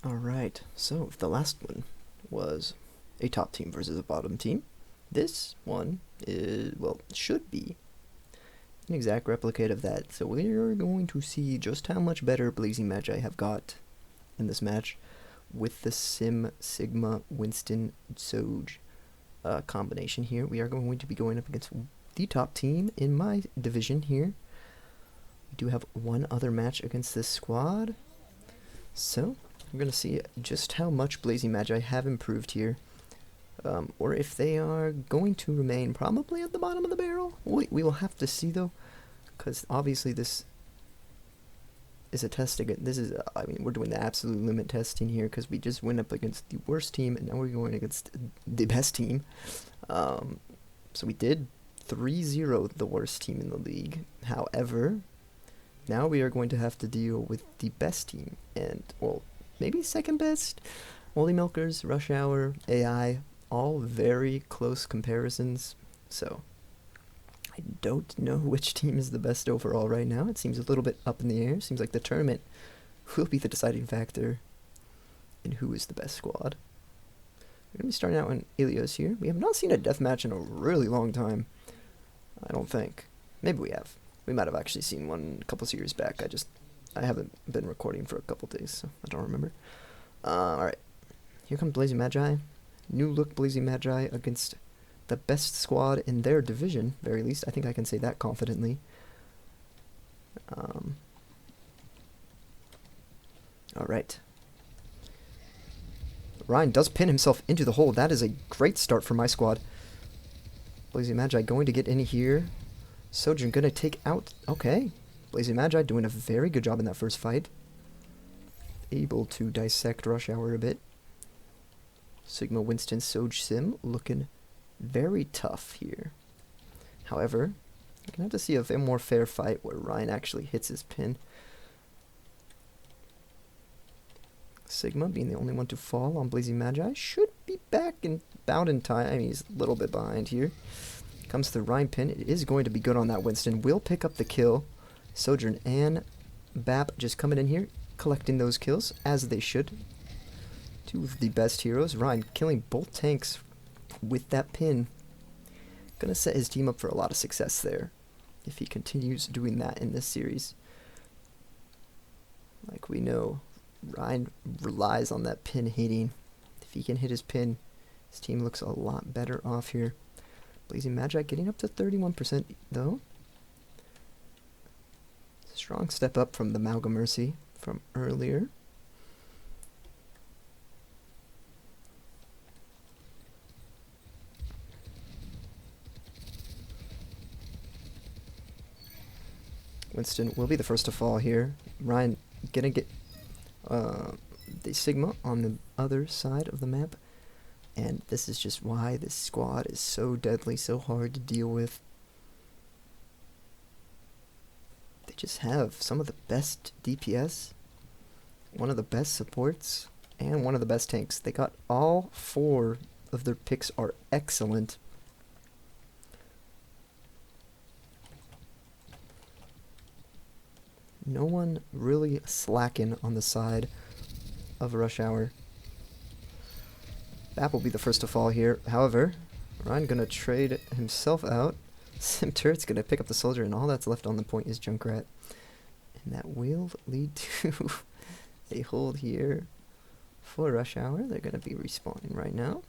Alright, so if the last one was a top team versus a bottom team, this one is, well, should be an exact replicate of that. So we're going to see just how much better Blazing Magi have got in this match with the Sim Sigma Winston Soj combination here. We are going to be going up against the top team in my division here. We do have one other match against this squad. So we're going to see just how much Blazing Magi have improved here. Or if they are going to remain probably at the bottom of the barrel. We will have to see though, because obviously this is a test again. This is, I mean, we're doing the absolute limit testing here because we just went up against the worst team and now we're going against the best team. So we did 3-0 the worst team in the league. However, now we are going to have to deal with the best team and, well, maybe second best. Holy Milkers, Rush Hour, AI, all very close comparisons. So I don't know which team is the best overall right now. It seems a little bit up in the air. Seems like the tournament will be the deciding factor in who is the best squad. We're going to be starting out on Ilios here. We have not seen a deathmatch in a really long time. I don't think. Maybe we have. We might have actually seen one a couple series back. I haven't been recording for a couple days, so I don't remember. Alright. Here comes Blazing Magi. New look Blazing Magi against the best squad in their division, very least. I think I can say that confidently. Alright. Ryan does pin himself into the hole. That is a great start for my squad. Blazing Magi going to get in here. Sojourn gonna take out... Okay. Blazing Magi doing a very good job in that first fight. Able to dissect Rush Hour a bit. Sigma Winston Soj Sim looking very tough here. However, you're gonna have to see a more fair fight where Ryan actually hits his pin. Sigma being the only one to fall on Blazing Magi should be back and bound in time. I mean, he's a little bit behind here. Comes the Ryan pin. It is going to be good on that Winston. Will pick up the kill. Sojourn and Bap just coming in here, collecting those kills, as they should. Two of the best heroes. Ryan killing both tanks with that pin. Gonna set his team up for a lot of success there, if he continues doing that in this series. Like we know, Ryan relies on that pin hitting. If he can hit his pin, his team looks a lot better off here. Blazing Magi getting up to 31% though. Strong step up from the Malga Mercy from earlier. Winston will be the first to fall here. Ryan gonna get the Sigma on the other side of the map. And this is just why this squad is so deadly, so hard to deal with. They just have some of the best DPS, one of the best supports, and one of the best tanks. They got all four of their picks are excellent. No one really slacking on the side of Rush Hour. Bap will be the first to fall here. However, Ryan gonna trade himself out. Sim Turret's gonna pick up the soldier, and all that's left on the point is Junkrat. And that will lead to a hold here for Rush Hour. They're gonna be respawning right now.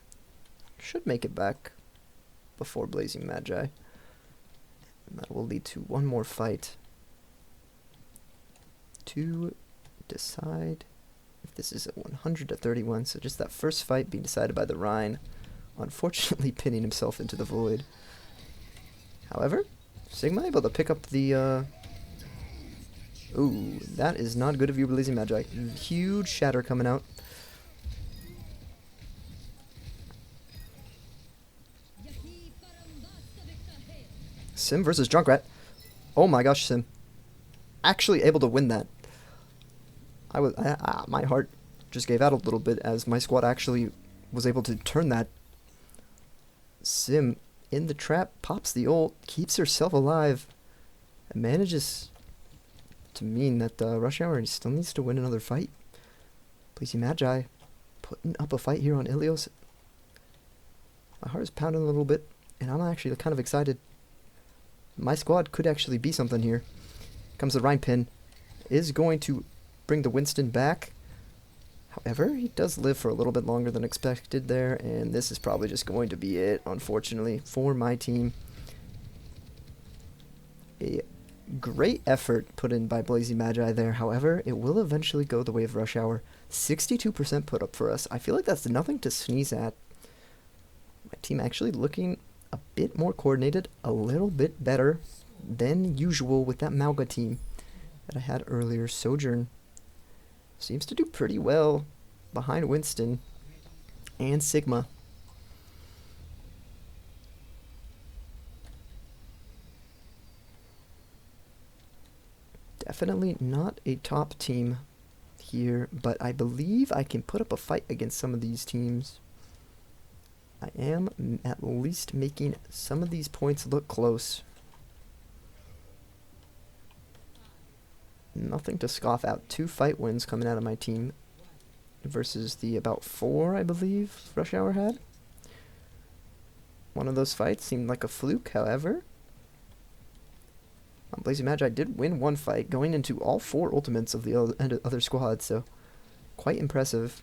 Should make it back before Blazing Magi. And that will lead to one more fight to decide if this is a 100-31. So just that first fight being decided by the Rhine, unfortunately pinning himself into the void. However, Sigma able to pick up the ooh, that is not good of you, Blazing Magi. Huge shatter coming out. Sim versus Junkrat. Oh my gosh, Sim actually able to win that. My heart just gave out a little bit as my squad actually was able to turn that. Sim in the trap, pops the ult, keeps herself alive, and manages to mean that Rush Hour still needs to win another fight. Blazing Magi putting up a fight here on Ilios. My heart is pounding a little bit, and I'm actually kind of excited. My squad could actually be something here. Comes the Rhine pin. Is going to bring the Winston back. However, he does live for a little bit longer than expected there, and this is probably just going to be it, unfortunately, for my team. A great effort put in by Blazing Magi there. However, it will eventually go the way of Rush Hour. 62% put up for us. I feel like that's nothing to sneeze at. My team actually looking a bit more coordinated, a little bit better than usual with that Mauga team that I had earlier. Sojourn seems to do pretty well behind Winston and Sigma. Definitely not a top team here, but I believe I can put up a fight against some of these teams. I am at least making some of these points look close. Nothing to scoff at. 2 fight wins coming out of my team versus the about 4, I believe, Rush Hour had. One of those fights seemed like a fluke, however. Blazing Magi did win 1 fight, going into all 4 ultimates of the other squad, so quite impressive.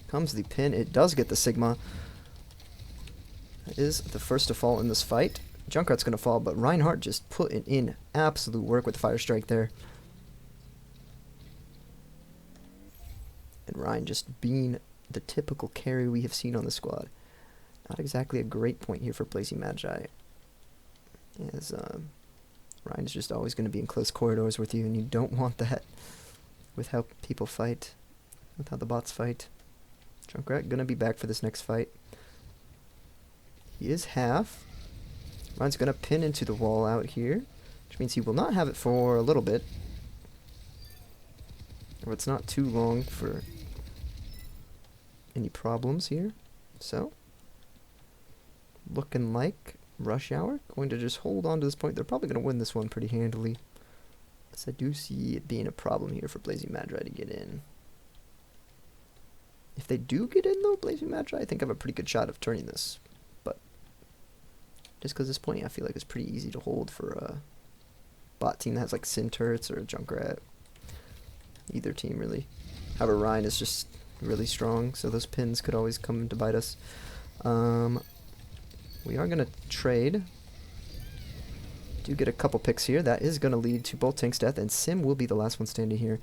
Comes the pin. It does get the Sigma. That is the first to fall in this fight. Junkrat's going to fall, but Reinhardt just putting in absolute work with the Fire Strike there. And Ryan just being the typical carry we have seen on the squad. Not exactly a great point here for Blazing Magi, as Ryan is just always going to be in close corridors with you, and you don't want that with how people fight, with how the bots fight. Junkrat going to be back for this next fight. He is half. Ryan's going to pin into the wall out here, which means he will not have it for a little bit. Or it's not too long for any problems here. So, looking like Rush Hour going to just hold on to this point. They're probably going to win this one pretty handily, as I do see it being a problem here for Blazing Magi to get in. If they do get in, though, Blazing Magi, I think I have a pretty good shot of turning this. But just because this point, I feel like it's pretty easy to hold for a bot team that has like Sim turrets or a Junkrat. Either team, really. However, Ryan is just really strong, so those pins could always come to bite us. We are going to trade. Do get a couple picks here. That is going to lead to both tanks' death, and Sim will be the last one standing here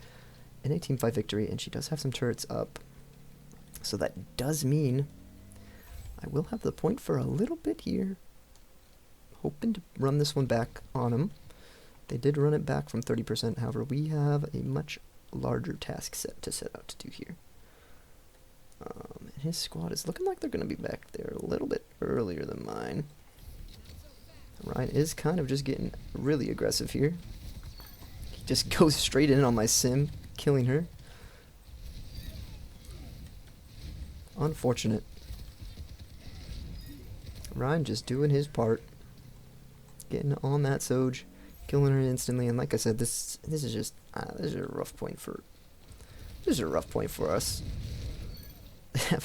in a team fight victory, and she does have some turrets up. So that does mean I will have the point for a little bit here. Hoping to run this one back on him. They did run it back from 30%, however, we have a much larger task set to set out to do here. And his squad is looking like they're going to be back there a little bit earlier than mine. Ryan is kind of just getting really aggressive here. He just goes straight in on my Sim, killing her. Unfortunate. Ryan just doing his part. Getting on that Soj, killing her instantly, and like I said, this is just this is a rough point for us.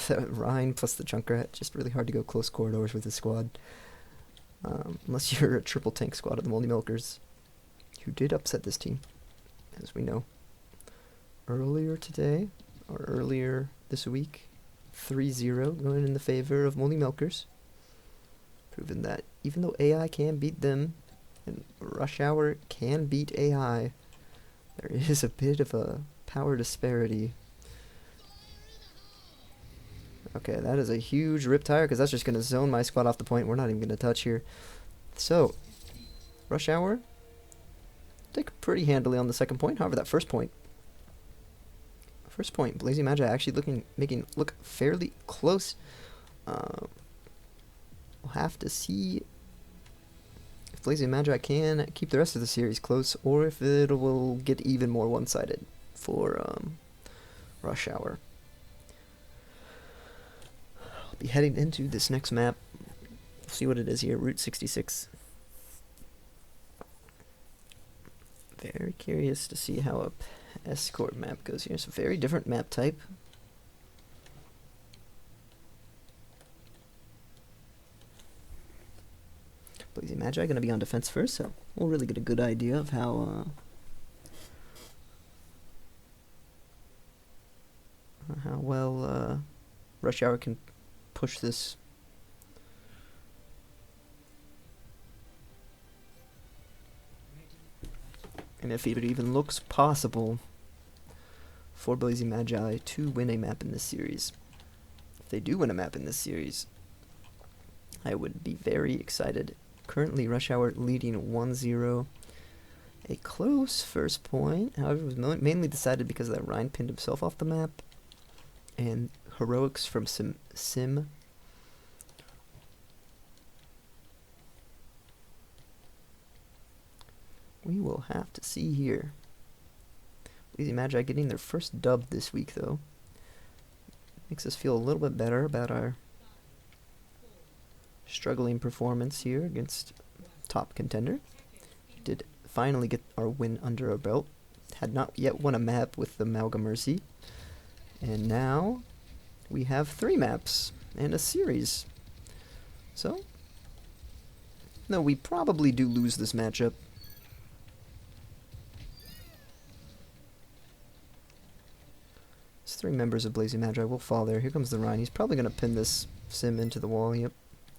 Ryan plus the Junkrat, just really hard to go close corridors with the squad. Unless you're a triple tank squad of the Moldy Milkers, who did upset this team, as we know. Earlier today, or earlier this week, 3-0 going in the favor of Moldy Milkers. Proving that even though AI can beat them, and Rush Hour can beat AI, there is a bit of a power disparity. Okay, that is a huge rip tire, because that's just going to zone my squad off the point. We're not even going to touch here. So, Rush Hour take pretty handily on the second point. However, that first point, Blazing Magi actually making look fairly close. We'll have to see if Blazing Magi can keep the rest of the series close, or if it will get even more one-sided for Rush Hour. I'll be heading into this next map. We'll see what it is here, Route 66. Very curious to see how a escort map goes here. It's a very different map type. Blazing Magi going to be on defense first, so we'll really get a good idea of how well Rush Hour can push this. And if it even looks possible for Blazing Magi to win a map in this series. If they do win a map in this series, I would be very excited. Currently, Rush Hour leading 1-0. A close first point, however, was mainly decided because that Ryan pinned himself off the map. And heroics from Sim. We will have to see here. Blazing Magi getting their first dub this week, though. Makes us feel a little bit better about our struggling performance here against top contender. Did finally get our win under our belt. Had not yet won a map with the Malga Mercy. And now we have 3 maps and a series. So, no, we probably do lose this matchup. These 3 members of Blazing Magi will fall there. Here comes the Rhine. He's probably going to pin this Sim into the wall. Yep.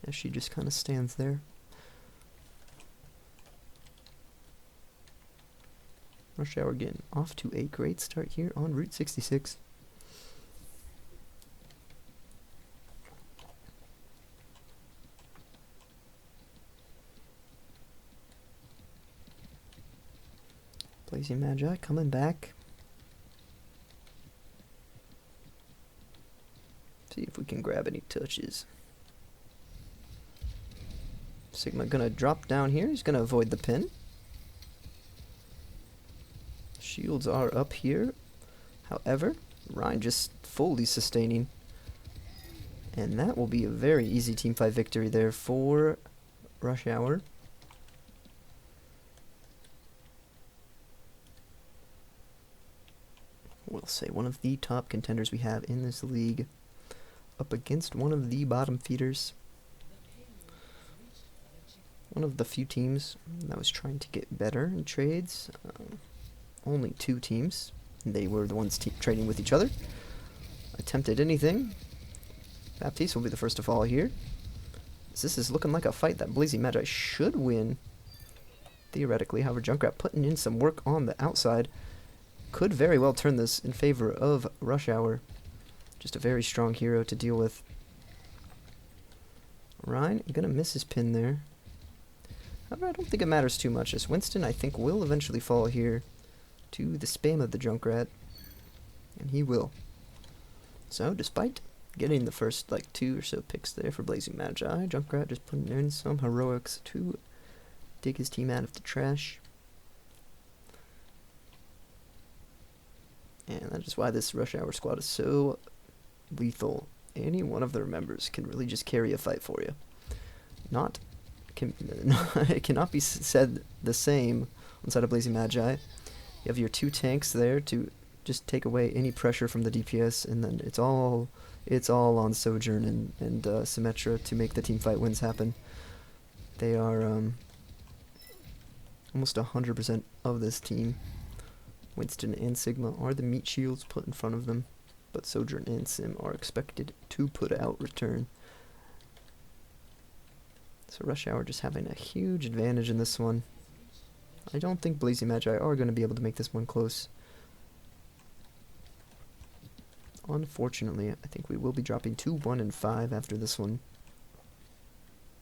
As she just kind of stands there. Rush Hour getting off to a great start here on Route 66. Blazing Magi coming back. See if we can grab any touches. Sigma gonna drop down here. He's gonna avoid the pin. Shields are up here. However, Ryan just fully sustaining. And that will be a very easy teamfight victory there for Rush Hour. We'll say one of the top contenders we have in this league up against one of the bottom feeders. One of the few teams that was trying to get better in trades. Only 2 teams. They were the ones trading with each other. Attempted anything. Baptiste will be the first to fall here. This is looking like a fight that Blazing Magi should win. Theoretically, however, Junkrat putting in some work on the outside could very well turn this in favor of Rush Hour. Just a very strong hero to deal with. Ryan gonna miss his pin there. However, I don't think it matters too much, as Winston, I think, will eventually fall here to the spam of the Junkrat. And he will. So, despite getting the first, 2 or so picks there for Blazing Magi, Junkrat just putting in some heroics to dig his team out of the trash. And that is why this Rush Hour squad is so lethal. Any one of their members can really just carry a fight for you. It cannot be said the same on the side of Blazing Magi. You have your 2 tanks there to just take away any pressure from the DPS, and then it's all on Sojourn and Symmetra to make the teamfight wins happen. They are almost 100% of this team. Winston and Sigma are the meat shields put in front of them, but Sojourn and Sim are expected to put out return. So Rush Hour just having a huge advantage in this one. I don't think Blazing Magi are going to be able to make this one close. Unfortunately, I think we will be dropping to 1 and 5 after this one.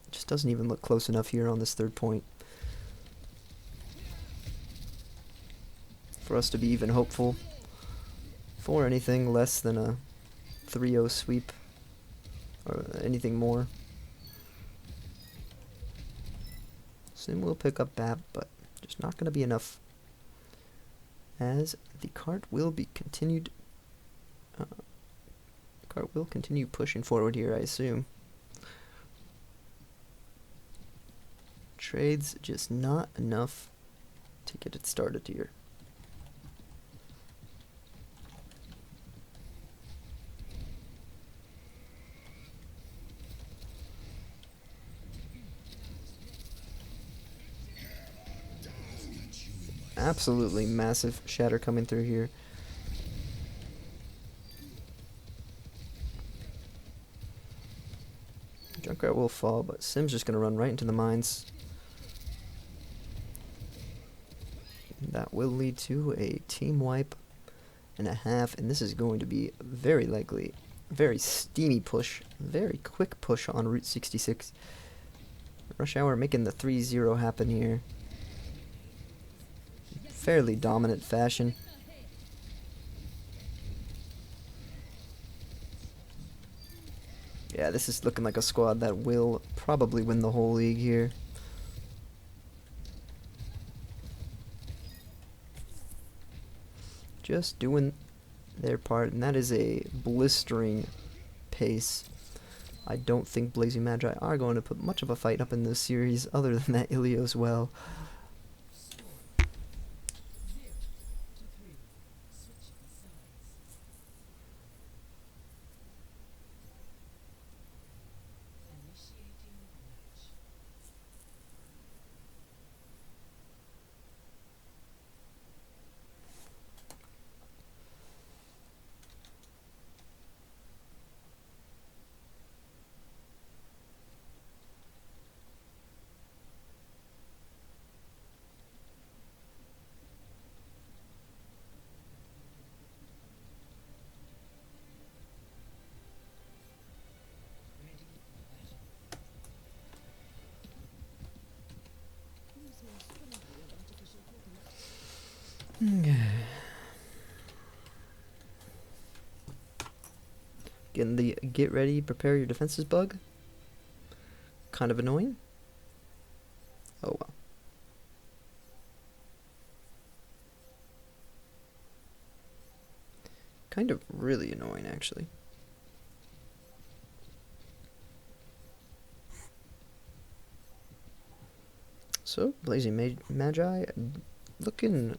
It just doesn't even look close enough here on this 3rd point for us to be even hopeful for anything less than a 3-0 sweep or anything more. Sim will pick up BAP, but just not going to be enough, as the cart will be continued. Cart will continue pushing forward here, I assume. Trades just not enough to get it started here. Absolutely massive shatter coming through here. Junkrat will fall, but Sim's just going to run right into the mines. That will lead to a team wipe and a half, and this is going to be very likely a very steamy push, very quick push on Route 66. Rush Hour making the 3-0 happen here. Fairly dominant fashion. Yeah, this is looking like a squad that will probably win the whole league here. Just doing their part, and that is a blistering pace. I don't think Blazing Magi are going to put much of a fight up in this series, other than that Ilios well. Getting the get ready, prepare your defenses bug. Kind of annoying. Oh well. Kind of really annoying, actually. So, Blazing Magi looking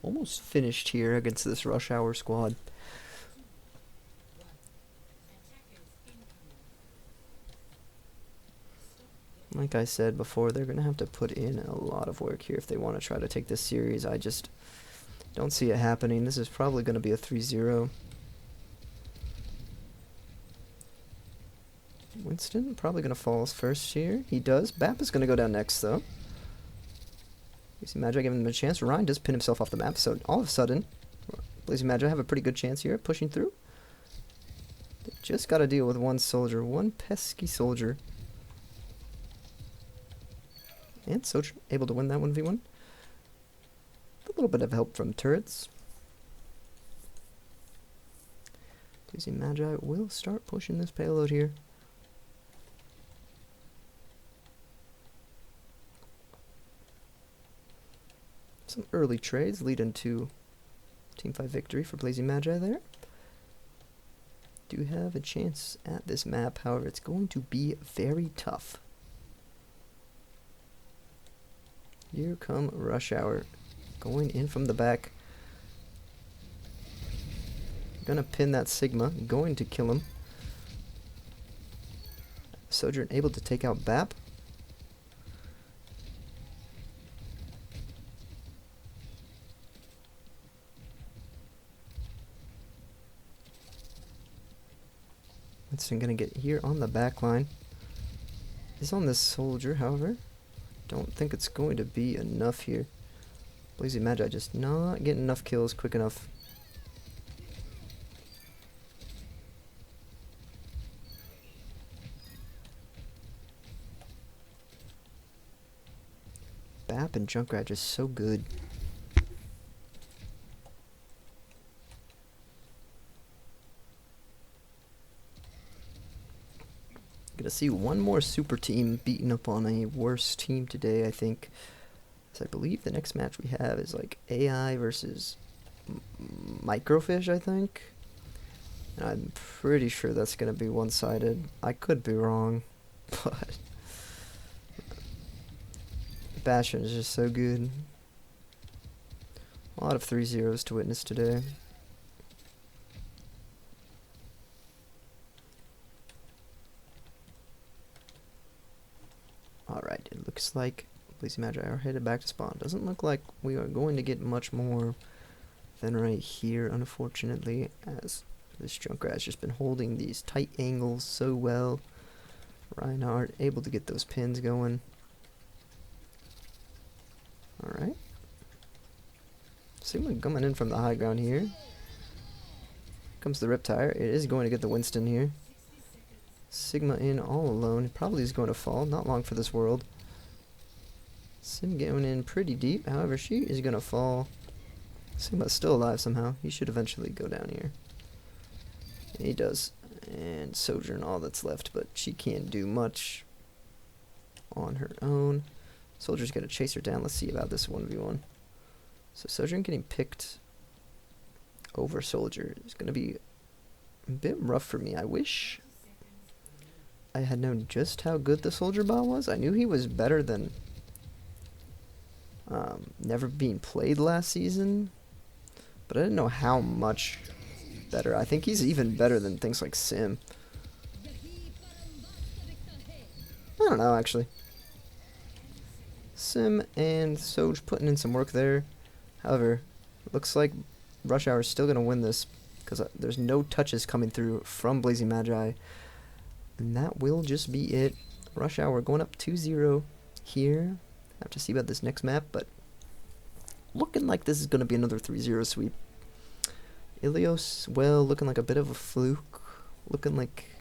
almost finished here against this Rush Hour squad. Like I said before, they're going to have to put in a lot of work here if they want to try to take this series. I just don't see it happening. This is probably going to be a 3-0. Winston probably going to fall first here. He does. Bap is going to go down next, though. Blazing Magi giving him a chance. Ryan does pin himself off the map, so all of a sudden, Blazing Magi have a pretty good chance here, pushing through. They just got to deal with one soldier, one pesky soldier. And Soch able to win that 1v1. A little bit of help from turrets. Blazing Magi will start pushing this payload here. Some early trades leading to Team 5 victory for Blazing Magi there. Do have a chance at this map, however, it's going to be very tough. Here come Rush Hour, going in from the back. Gonna pin that Sigma, going to kill him. Sojourn able to take out Bap. Winston gonna get here on the back line. He's on this soldier, however. Don't think it's going to be enough here. Blazing Magi just not getting enough kills quick enough. Bap and Junkrat just so good. Gonna see one more super team beating up on a worse team today, I think. So I believe the next match we have is like AI versus Microfish, I think. And I'm pretty sure that's gonna be one-sided. I could be wrong, but Bastion is just so good. A lot of 3-0s to witness today. Alright, it looks like Blazy Magi are headed back to spawn. Doesn't look like we are going to get much more than right here, unfortunately, as this Junkrat's just been holding these tight angles so well. Reinhardt able to get those pins going. Alright. Sigma coming in from the high ground here. Comes the Riptire. It is going to get the Winston here. Sigma in all alone. Probably is going to fall. Not long for this world. Sim going in pretty deep. However, she is going to fall. Sigma's still alive somehow. He should eventually go down here. And he does. And Sojourn all that's left, but she can't do much on her own. Soldier's going to chase her down. Let's see about this 1v1. So Sojourn getting picked over Soldier is going to be a bit rough for me. I wish I had known just how good the Soldier bot was. I knew he was better than never being played last season, but I didn't know how much better. I think he's even better than things like Sim. I don't know, actually. Sim and Soj putting in some work there. However, looks like Rush Hour is still going to win this because there's no touches coming through from Blazy Magi. And that will just be it. Rush Hour going up 2-0 here. Have to see about this next map, but looking like this is going to be another 3-0 sweep. Ilios, well, looking like a bit of a fluke. Looking like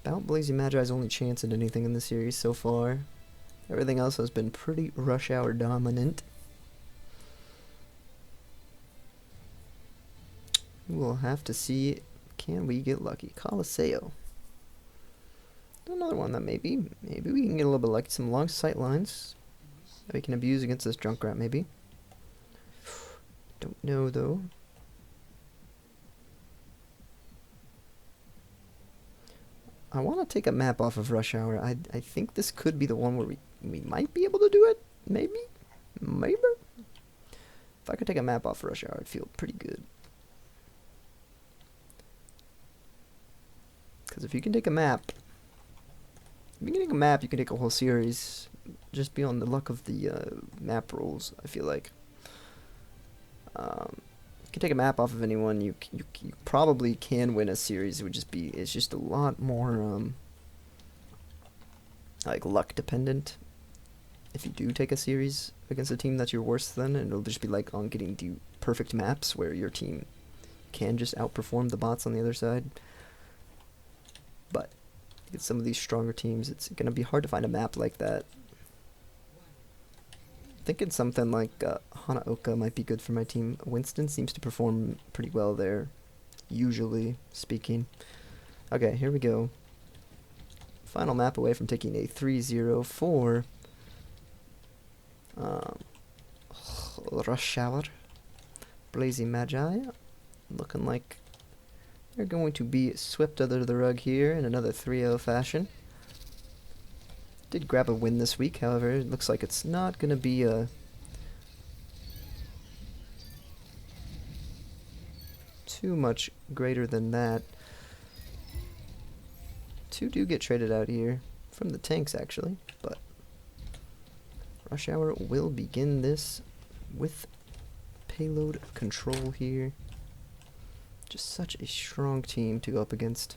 about Blazy Magi's only chance at anything in the series so far. Everything else has been pretty Rush Hour dominant. We'll have to see, can we get lucky? Coliseo. Another one that maybe we can get a little bit lucky. Some long sight lines that we can abuse against this Junkrat, maybe. Don't know, though. I want to take a map off of Rush Hour. I think this could be the one where we might be able to do it. Maybe. If I could take a map off of Rush Hour, I'd feel pretty good. Because if you can take a map, you can take a whole series. Just be on the luck of the map rolls, I feel like. You can take a map off of anyone. You probably can win a series. It's just a lot more like luck dependent. If you do take a series against a team that you're worse than, and it'll just be like on getting the perfect maps where your team can just outperform the bots on the other side. But against some of these stronger teams, it's gonna be hard to find a map like that. Thinking something like Hanaoka might be good for my team. Winston seems to perform pretty well there, usually speaking. Okay, here we go. Final map away from taking a 3-0 for Rush Hour. Blazy Magi. Looking like they're going to be swept under the rug here in another 3-0 fashion. Did grab a win this week, however, it looks like it's not going to be too much greater than that. Two do get traded out here from the tanks, actually, but Rush Hour will begin this with payload control here. Just such a strong team to go up against.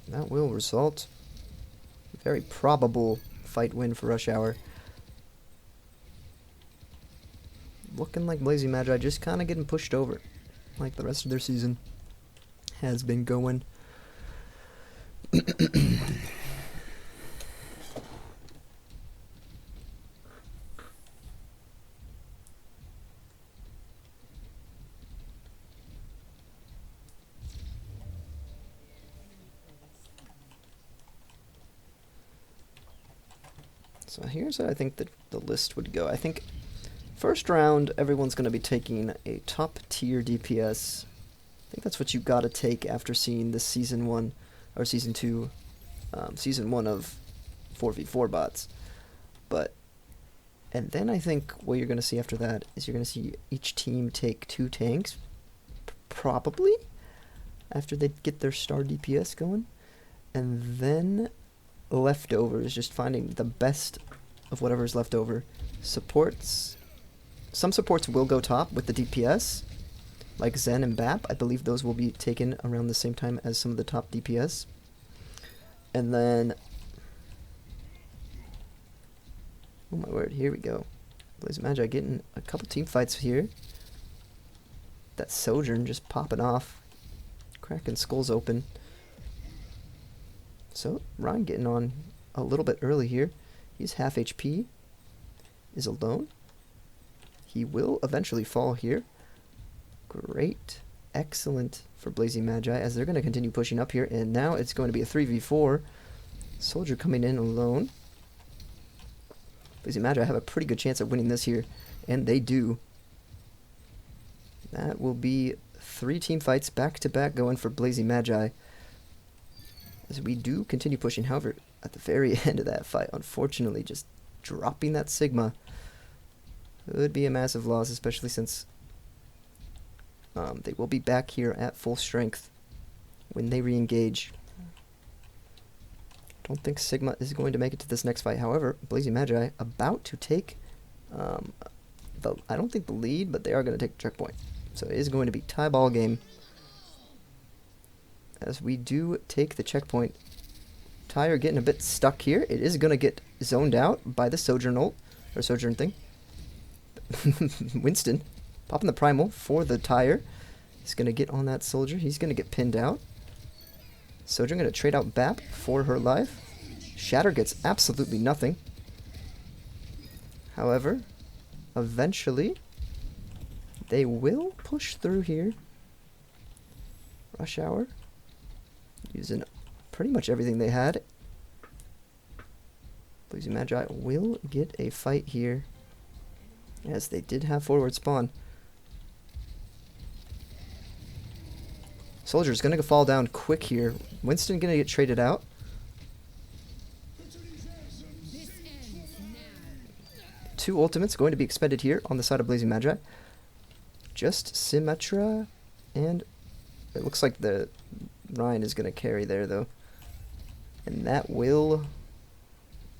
That will result in a very probable fight win for Rush Hour. Looking like Blazy Magi just kind of getting pushed over, like the rest of their season has been going. So here's how I think that the list would go. I think first round, everyone's going to be taking a top tier DPS. I think that's what you got to take after seeing this season 1 or season 2, season 1 of 4v4 bots. And then I think what you're going to see after that is you're going to see each team take 2 tanks, probably, after they get their star DPS going. And then leftovers, just finding the best of whatever's left over. Supports, some supports will go top with the DPS, like Zen and Bap. I believe those will be taken around the same time as some of the top DPS. And then, oh my word, here we go. Blaze Magi getting a couple team fights here. That Sojourn just popping off, cracking skulls open. So Ryan getting on a little bit early here. He's half HP, is alone. He will eventually fall here. Great, excellent for Blazing Magi as they're going to continue pushing up here, and now it's going to be a 3v4. Soldier coming in alone. Blazing Magi have a pretty good chance of winning this here, and they do. That will be 3 team fights back to back going for Blazing Magi, as we do continue pushing. However, at the very end of that fight, unfortunately, just dropping that Sigma would be a massive loss, especially since they will be back here at full strength when they re-engage. Don't think Sigma is going to make it to this next fight. However, Blazing Magi about to take, I don't think the lead, but they are going to take the checkpoint. So it is going to be tie ball game. As we do take the checkpoint. Tyre getting a bit stuck here. It is going to get zoned out by the Sojourn ult, or Sojourn thing. Winston popping the primal for the Tyre. He's going to get on that soldier. He's going to get pinned out. Sojourn going to trade out Bap for her life. Shatter gets absolutely nothing. However, eventually, they will push through here. Rush Hour using pretty much everything they had. Blazing Magi will get a fight here, as they did have forward spawn. Soldier's gonna fall down quick here. Winston gonna get traded out. Two ultimates going to be expended here on the side of Blazing Magi. Just Symmetra, and it looks like the Ryan is gonna carry there though. And that will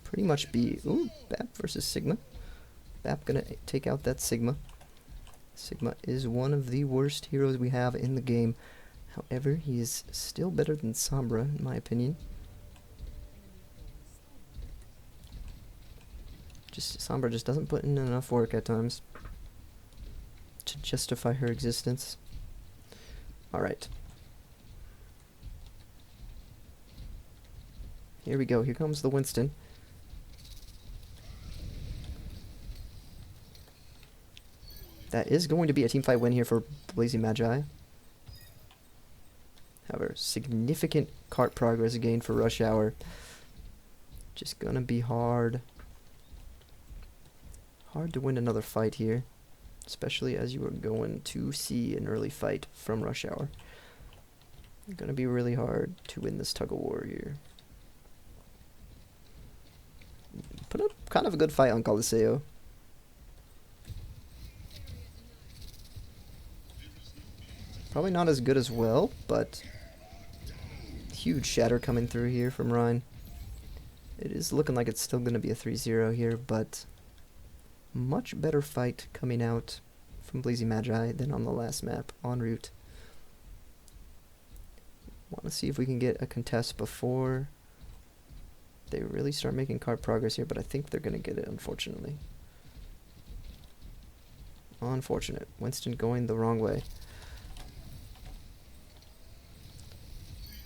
pretty much be, ooh, Bap versus Sigma. Bap gonna take out that Sigma. Sigma is one of the worst heroes we have in the game. However, he is still better than Sombra, in my opinion. Sombra just doesn't put in enough work at times to justify her existence. Alright. Here we go. Here comes the Winston. That is going to be a teamfight win here for Blazing Magi. However, significant cart progress gained for Rush Hour. Just gonna be hard. Hard to win another fight here, especially as you are going to see an early fight from Rush Hour. Gonna be really hard to win this tug of war here. Put up kind of a good fight on Coliseo. Probably not as good as well, but huge shatter coming through here from Ryan. It is looking like it's still going to be a 3-0 here, but much better fight coming out from Blazing Magi than on the last map, en route. Want to see if we can get a contest before they really start making card progress here, but I think they're going to get it, unfortunately. Unfortunate. Winston going the wrong way.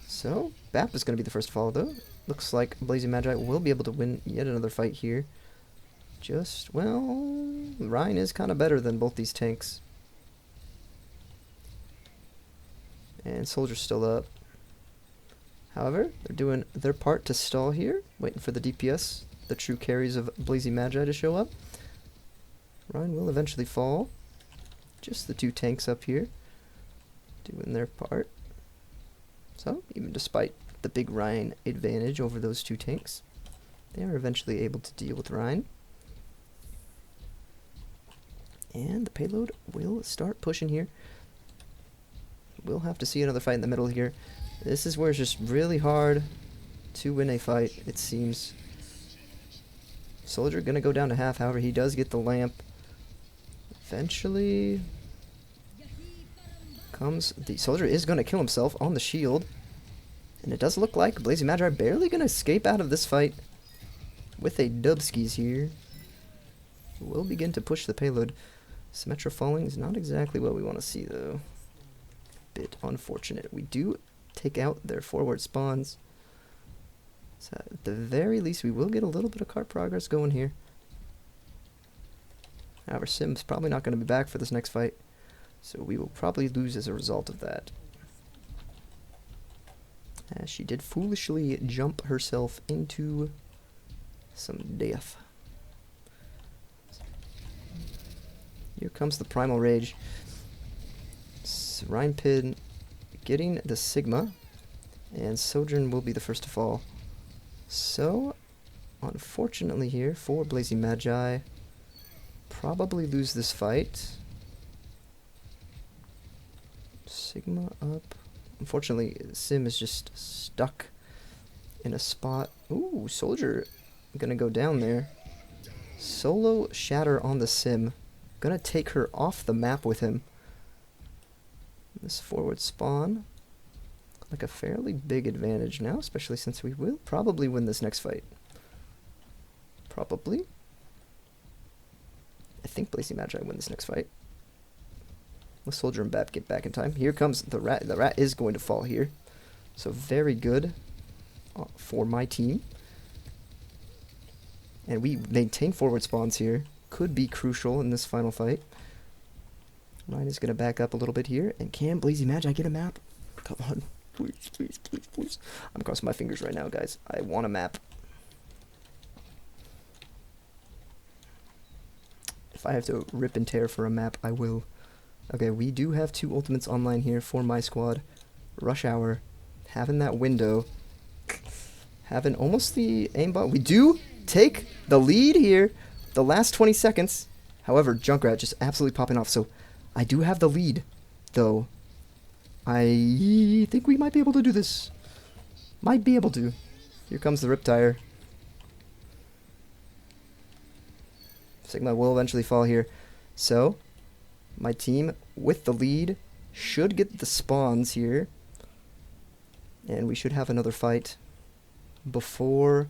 So, Bap is going to be the first to follow, though. Looks like Blazing Magi will be able to win yet another fight here. Just, well, Ryan is kind of better than both these tanks. And Soldier's still up. However, they're doing their part to stall here, waiting for the DPS, the true carries of Blazy Magi to show up. Ryan will eventually fall. Just the two tanks up here doing their part. So, even despite the big Ryan advantage over those two tanks, they are eventually able to deal with Ryan. And the payload will start pushing here. We'll have to see another fight in the middle here. This is where it's just really hard to win a fight, it seems. Soldier gonna go down to half, however, he does get the lamp. Eventually comes the Soldier is gonna kill himself on the shield. And it does look like Blazy Magi barely gonna escape out of this fight with a dubskis here. We'll begin to push the payload. Symmetra falling is not exactly what we want to see, though. Bit unfortunate. We do take out their forward spawns. So at the very least, we will get a little bit of cart progress going here. However, Sim's probably not going to be back for this next fight, so we will probably lose as a result of that. As she did foolishly jump herself into some death. Here comes the Primal Rage. Ryan Pin getting the Sigma, and Sojourn will be the first to fall. So, unfortunately here for Blazy Magi, probably lose this fight. Sigma up. Unfortunately, Sim is just stuck in a spot. Ooh, Soldier gonna go down there. Solo Shatter on the Sim. Gonna take her off the map with him. This forward spawn, like a fairly big advantage now, especially since we will probably win this next fight. Probably. I think Blazy Magi win this next fight. Let's Soldier and Bap get back in time. Here comes the rat. The rat is going to fall here. So very good for my team. And we maintain forward spawns here. Could be crucial in this final fight. Ryan is going to back up a little bit here. And can Blazy Magi get a map? Come on. Please, please, please, please. I'm crossing my fingers right now, guys. I want a map. If I have to rip and tear for a map, I will. Okay, we do have two ultimates online here for my squad. Rush Hour. Having that window. Having almost the aimbot. We do take the lead here. The last 20 seconds. However, Junkrat just absolutely popping off. So, I do have the lead, though. I think we might be able to do this. Might be able to. Here comes the Riptire. Sigma will eventually fall here. So, my team with the lead should get the spawns here. And we should have another fight before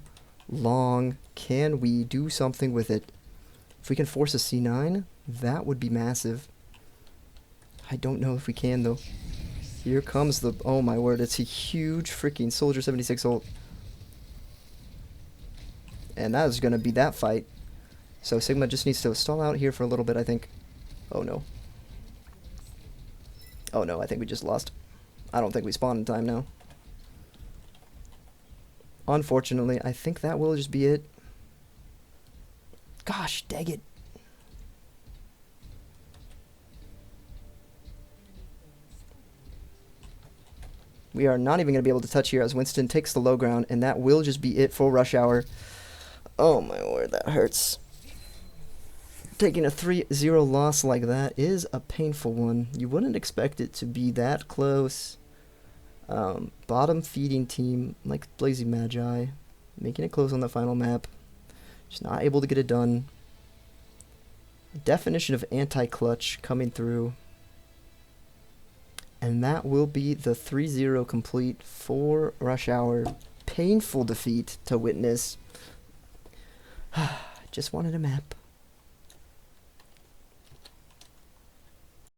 long. Can we do something with it? If we can force a C9, that would be massive. I don't know if we can, though. Here comes the... Oh, my word. It's a huge freaking Soldier 76 ult. And that is going to be that fight. So Sigma just needs to stall out here for a little bit, I think. Oh, no. Oh, no. I think we just lost. I don't think we spawn in time now. Unfortunately, I think that will just be it. Gosh, dang it. We are not even going to be able to touch here as Winston takes the low ground, and that will just be it for Rush Hour. Oh my word, that hurts. Taking a 3-0 loss like that is a painful one. You wouldn't expect it to be that close. Bottom feeding team like Blazy Magi, making it close on the final map. Just not able to get it done. Definition of anti-clutch coming through. And that will be the 3-0 complete for Rush Hour. Painful defeat to witness. Just wanted a map.